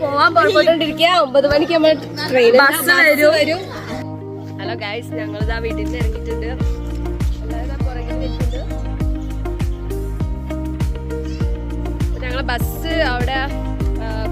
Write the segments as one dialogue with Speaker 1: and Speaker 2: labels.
Speaker 1: പോവാൻ പുറപ്പെട്ടോണ്ടിരിക്കുക. 9 മണിക്ക് നമ്മൾ ട്രെയിൻ ബസ് വരും. ഹലോ ഗൈസ്, ഞങ്ങളിതാ വീട്ടിൽ നിന്ന് ഇറങ്ങിയിട്ടുണ്ട്. എല്ലാവരും പുറകിൽ നിൽക്കുന്നുണ്ട്. ഞങ്ങളെ ബസ് അവിടെ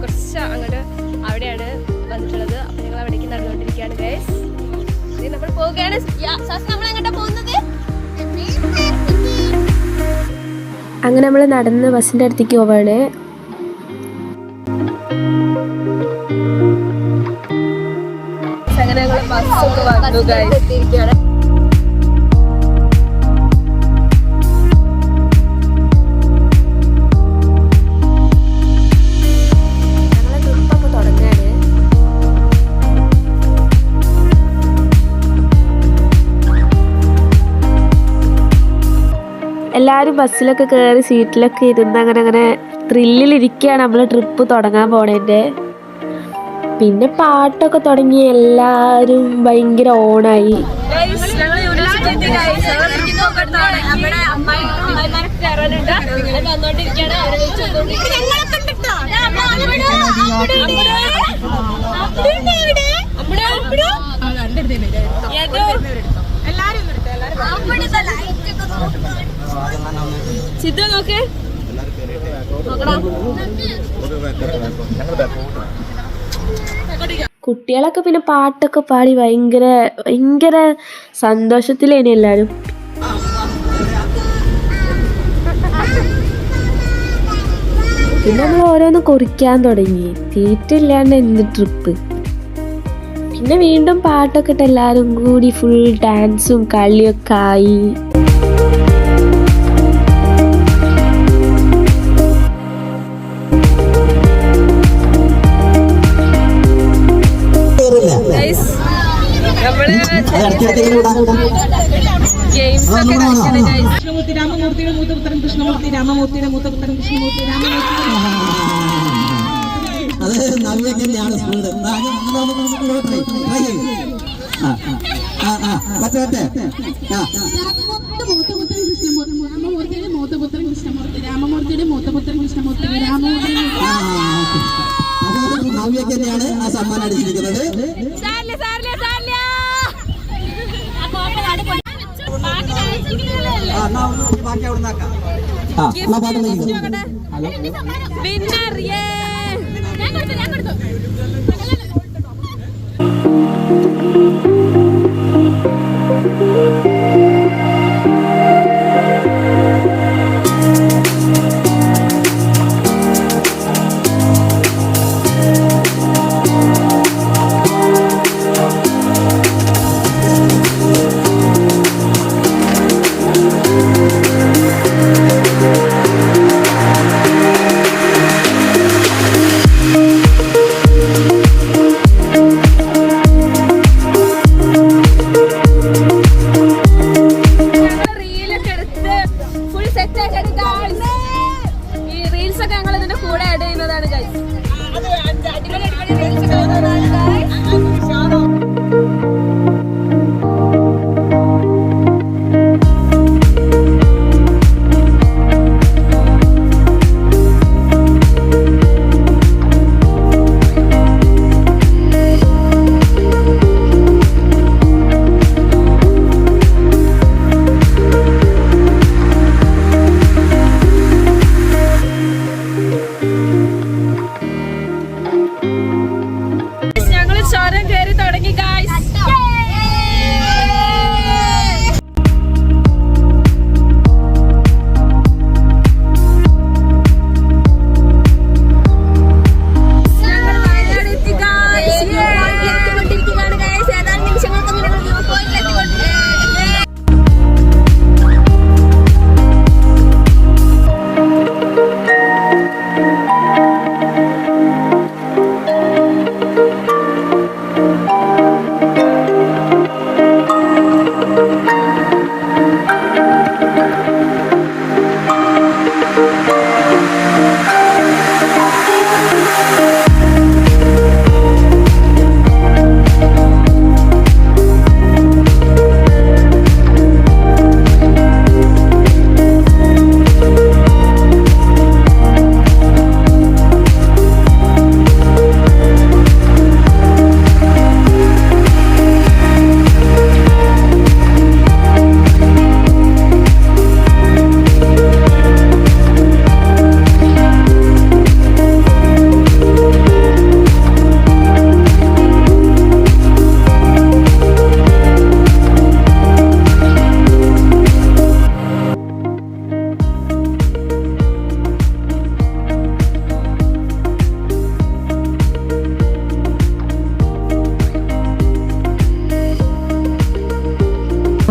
Speaker 1: കുറച്ച് അങ്ങോട്ട് അവിടെയാണ് വന്നിട്ടുള്ളത്. അപ്പൊ ഞങ്ങൾ അവിടേക്ക് നടന്നുകൊണ്ടിരിക്കുകയാണ് ഗൈസ്. നമ്മൾ പോവുകയാണ്. നമ്മൾ എങ്ങോട്ടാ പോകുന്നത്?
Speaker 2: അങ്ങനെ നമ്മൾ നടന്ന് ബസ്സിൻ്റെ അടുത്തേക്ക് പോവാണ്.
Speaker 1: അങ്ങനെ ഞങ്ങൾ ബസ്സൊക്കെ വന്നു ഗൈസ്. എത്തിയിരിക്കുകയാണ്.
Speaker 2: എല്ലാവരും ബസ്സിലൊക്കെ കയറി സീറ്റിലൊക്കെ ഇരുന്ന് അങ്ങനെ ത്രില്ലിലിരിക്കുകയാണ് നമ്മൾ ട്രിപ്പ് തുടങ്ങാൻ പോണതിൻ്റെ. പിന്നെ പാട്ടൊക്കെ തുടങ്ങി എല്ലാവരും ഭയങ്കര ഓണായി.
Speaker 1: സിദ്ധു നോക്ക്.
Speaker 2: കുട്ടികളൊക്കെ പിന്നെ പാട്ടൊക്കെ പാടി ഭയങ്കര സന്തോഷത്തിലേനി എല്ലാവരും. പിന്നെ നമ്മൾ ഓരോന്ന് കുറിക്കാൻ തുടങ്ങി. തീറ്റില്ലാണ്ട് എന്ത് ട്രിപ്പ്. പിന്നെ വീണ്ടും പാട്ടൊക്കെ ഇട്ട് എല്ലാവരും കൂടി ഫുൾ ഡാൻസും കളിയൊക്കെ ആയി.
Speaker 3: കൃഷ്ണമൂർത്തി രാമമൂർത്തിയുടെ മൂത്തപുത്രൻ കൃഷ്ണമൂർത്തി രാമമൂർത്തിയുടെ മൂത്തപുത്രൻ കൃഷ്ണമൂർത്തി രാമമൂർത്തി.
Speaker 4: അത് നവ്യക്കന്നെയാണ് സ്പീഡ്.
Speaker 3: രാമമൂർത്തിയുടെ മൂത്തപുത്രൻ കൃഷ്ണമൂർത്തി രാമമൂർത്തിയുടെ മൂത്തപുത്രൻ കൃഷ്ണമൂർത്തി രാമമൂർത്തി.
Speaker 4: അതായത് നവ്യക്കന്നെയാണ് ആ സമ്മാനം അടിച്ചിരിക്കുന്നത്. ബാക്കി അവിടെ നിന്നാക്കാം.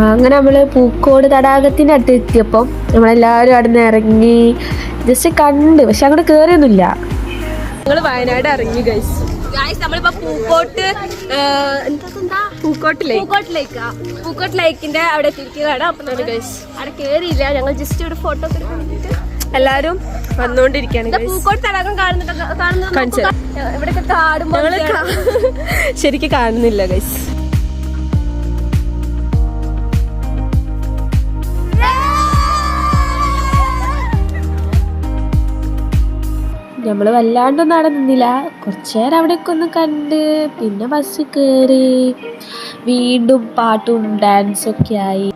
Speaker 2: അങ്ങനെ നമ്മള് പൂക്കോട് തടാകത്തിന്റെ അടുത്ത് എത്തിയപ്പോൾ നമ്മളെല്ലാവരും അവിടെ നിന്ന് ഇറങ്ങി ജസ്റ്റ് കണ്ട്, പക്ഷെ അങ്ങോട്ട് കേറിയൊന്നുമില്ല.
Speaker 1: ഞങ്ങള് വയനാട് ഇറങ്ങി ഗൈസ്. നമ്മളിപ്പോ പൂക്കോട്ട് പൂക്കോട്ട് ലേക്കിന്റെ അവിടെ എത്തിയിരിക്കുകയാണ്. അപ്പൊ നമ്മൾ ഗൈസ് അവിടെ കേറിയില്ല, ഞങ്ങൾ ജസ്റ്റ് ഇവിടെ ഫോട്ടോ ഒക്കെ എടുത്തിട്ട് എല്ലാരും വന്നോണ്ടിരിക്കുകയാണ്. പൂക്കോട്ട് തടാകം കാണുന്നുണ്ട്, ഇവിടെയൊക്കെ കാടും ശരിക്കും കാണുന്നില്ല ഗൈസ്.
Speaker 2: നമ്മൾ വല്ലാണ്ടൊന്നും അവിടെ നിന്നില്ല, കുറച്ചു നേരം അവിടെയൊക്കെ ഒന്ന് കണ്ട് പിന്നെ ബസ് കയറി വീണ്ടും പാട്ടും ഡാൻസൊക്കെ ആയി.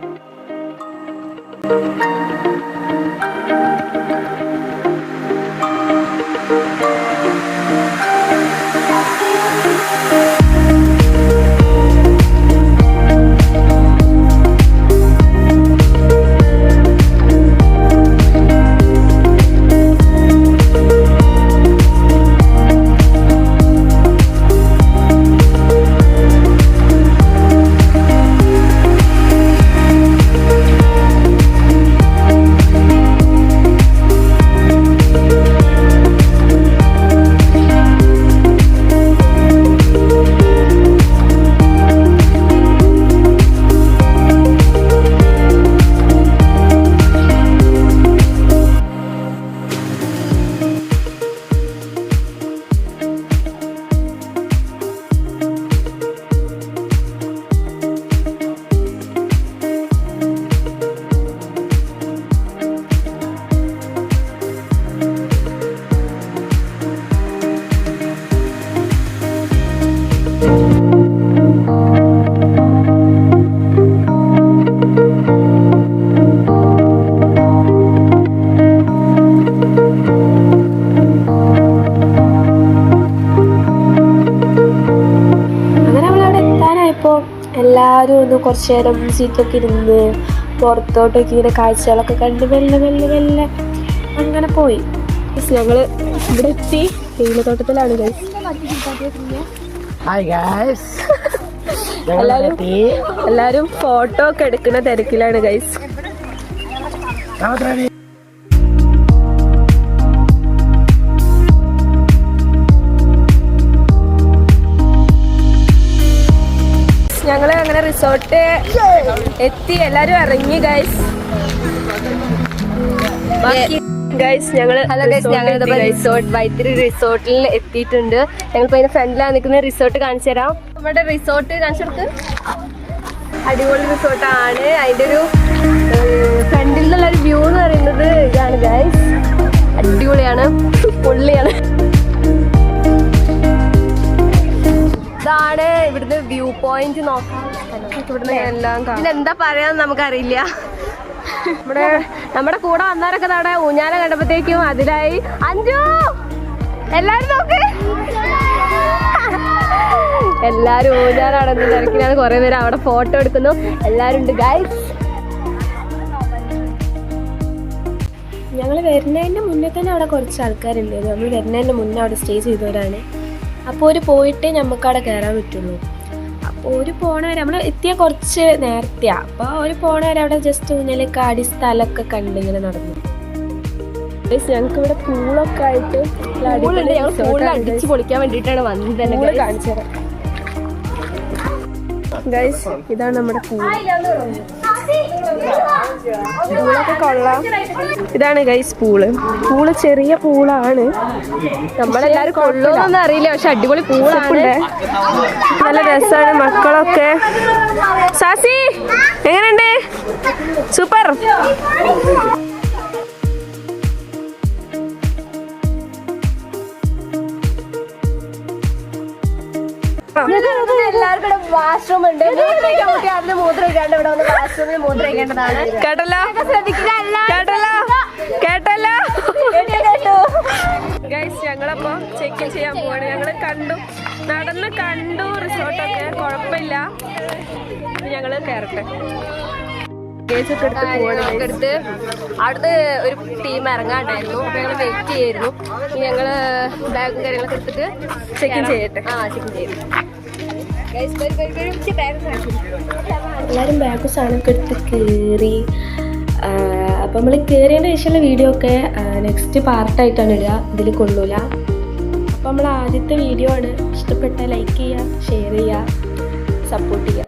Speaker 2: എല്ലാവരും ഒന്ന് കുറച്ച് നേരം സീറ്റൊക്കെ ഇരുന്ന് പുറത്തോട്ടൊക്കെ ഇങ്ങനെ കാഴ്ചകളൊക്കെ കണ്ട് മെല്ലെ മെല്ലെ മെല്ലെ അങ്ങനെ പോയി.
Speaker 1: ഞങ്ങള് ഇവിടെ എത്തി, തേയിലത്തോട്ടത്തിലാണ് ഗൈസ്. എല്ലാരും ഫോട്ടോ ഒക്കെ എടുക്കുന്ന തിരക്കിലാണ് ഗൈസ്. ഞങ്ങള് അങ്ങനെ റിസോർട്ട് എത്തി, എല്ലാരും ഇറങ്ങി ഗൈസ്. വൈത്തിരി റിസോർട്ടിൽ എത്തിയിട്ടുണ്ട്. ഞങ്ങളിപ്പോ അതിന്റെ ഫ്രണ്ടിലാണ് നിൽക്കുന്ന. റിസോർട്ട് കാണിച്ചു തരാം. നമ്മുടെ റിസോർട്ട് കാണിച്ചെടുത്ത് അടിപൊളി റിസോർട്ടാണ്. അതിന്റെ ഒരു ഫ്രണ്ടിൽ നിന്നുള്ള ഒരു വ്യൂ എന്ന് പറയുന്നത് ഇതാണ് ഗൈസ്. അടിപൊളിയാണ്, പൊള്ളിയാണ്. ഇതാണ് ഇവിടുന്ന് വ്യൂ പോയിന്റ്. നോക്കാം, ഇവിടുന്ന് എല്ലാം ഇതിലെന്താ പറയാന്ന് നമുക്കറിയില്ല. നമ്മുടെ കൂടെ വന്നവരൊക്കെ അവിടെ ഊഞ്ഞാല കണ്ടപ്പോഴത്തേക്കും അതിലായി. അഞ്ചു എല്ലാരും നോക്ക്, എല്ലാരും ഊഞ്ഞാലാണെന്ന് തിരക്കിലാണ്. കുറെ പേര് അവിടെ ഫോട്ടോ എടുക്കുന്നു. എല്ലാരും ഉണ്ട് ഗൈസ്.
Speaker 2: ഞങ്ങൾ വരുന്നതിൻ്റെ മുന്നേ തന്നെ അവിടെ കുറച്ച് ആൾക്കാരുണ്ട്. നമ്മൾ വരുന്നതിൻ്റെ മുന്നേ അവിടെ സ്റ്റേ ചെയ്തവരാണ്. അപ്പോൾ ഒരു പോയിട്ട് നമുക്ക് അവിടെ കയറാൻ പറ്റുള്ളൂ. അപ്പോൾ ഒരു പോണവരെ നമ്മൾ എത്തിയാൽ കുറച്ച് നേരത്തെയാണ്. അപ്പോൾ ഒരു പോണവരെ അവിടെ ജസ്റ്റ് ഊഞ്ഞാലൊക്കെ ആടി സ്ഥലമൊക്കെ കണ്ട് ഇങ്ങനെ നടന്നു.
Speaker 1: ഞങ്ങൾക്ക് ഇവിടെ പൂളൊക്കെ ആയിട്ട് അടിച്ച് പൊളിക്കാൻ വേണ്ടിയിട്ടാണ് വന്നത് തന്നെ. കാണിച്ചു തരാം ഗൈസ്. ഇതാണ് നമ്മുടെ പൂളൊക്കെ കൊള്ളാം. ഇതാണ് ഗൈസ് പൂള് ചെറിയ പൂളാണ്. നമ്മളെല്ലാരും കൊള്ളുമെന്നൊന്നും അറിയില്ല, പക്ഷെ അടിപൊളി പൂളാണ്. നല്ല രസമാണ്. മക്കളൊക്കെ സാസി എങ്ങനെയുണ്ട്? സൂപ്പർ. എല്ലാവർക്കും ഇവിടെ വാഷ്റൂം ഉണ്ട്. അതിന് മൂത്രം ഒഴിക്കാണ്ട് ഇവിടെ വന്ന് വാഷ്റൂമിൽ മൂത്രം ഒഴിക്കേണ്ടതാണ്. കേട്ടല്ലോ, കേട്ടല്ലോ ഗൈസ്. ഞങ്ങളപ്പോ ചെക്ക് ഇൻ ചെയ്യാൻ പോവാണ്. ഞങ്ങള് നടന്ന് കണ്ടു റിസോർട്ടൊക്കെ, കുഴപ്പമില്ല. ഞങ്ങള് കയറട്ടെ. എടുത്ത് അവിടുന്ന് ഒരു ടീം ഇറങ്ങാണ്ടായിരുന്നു. അപ്പൊ ഞങ്ങൾ വെയിറ്റ് ചെയ്യായിരുന്നു. ഞങ്ങള് ബാഗും കാര്യങ്ങളൊക്കെ എടുത്തിട്ട് ചെക്ക് ഇൻ ചെയ്യട്ടെ. ചെക്ക് ഇൻ ചെയ്തു. Guys, വരും. ഇച്ചിരി bag കാണിച്ചു.
Speaker 2: എല്ലാവരും ബാഗ് സാധനമൊക്കെ എടുത്ത് കയറി. അപ്പം നമ്മൾ കയറിയതിൻ്റെ ശേഷമുള്ള വീഡിയോ ഒക്കെ നെക്സ്റ്റ് പാർട്ടായിട്ടാണ് ഇടുക, ഇതിൽ കൊള്ളൂല. അപ്പം നമ്മൾ ആദ്യത്തെ വീഡിയോ ആണ്. ഇഷ്ടപ്പെട്ടാൽ ലൈക്ക് ചെയ്യുക, ഷെയർ ചെയ്യുക, സപ്പോർട്ട് ചെയ്യുക.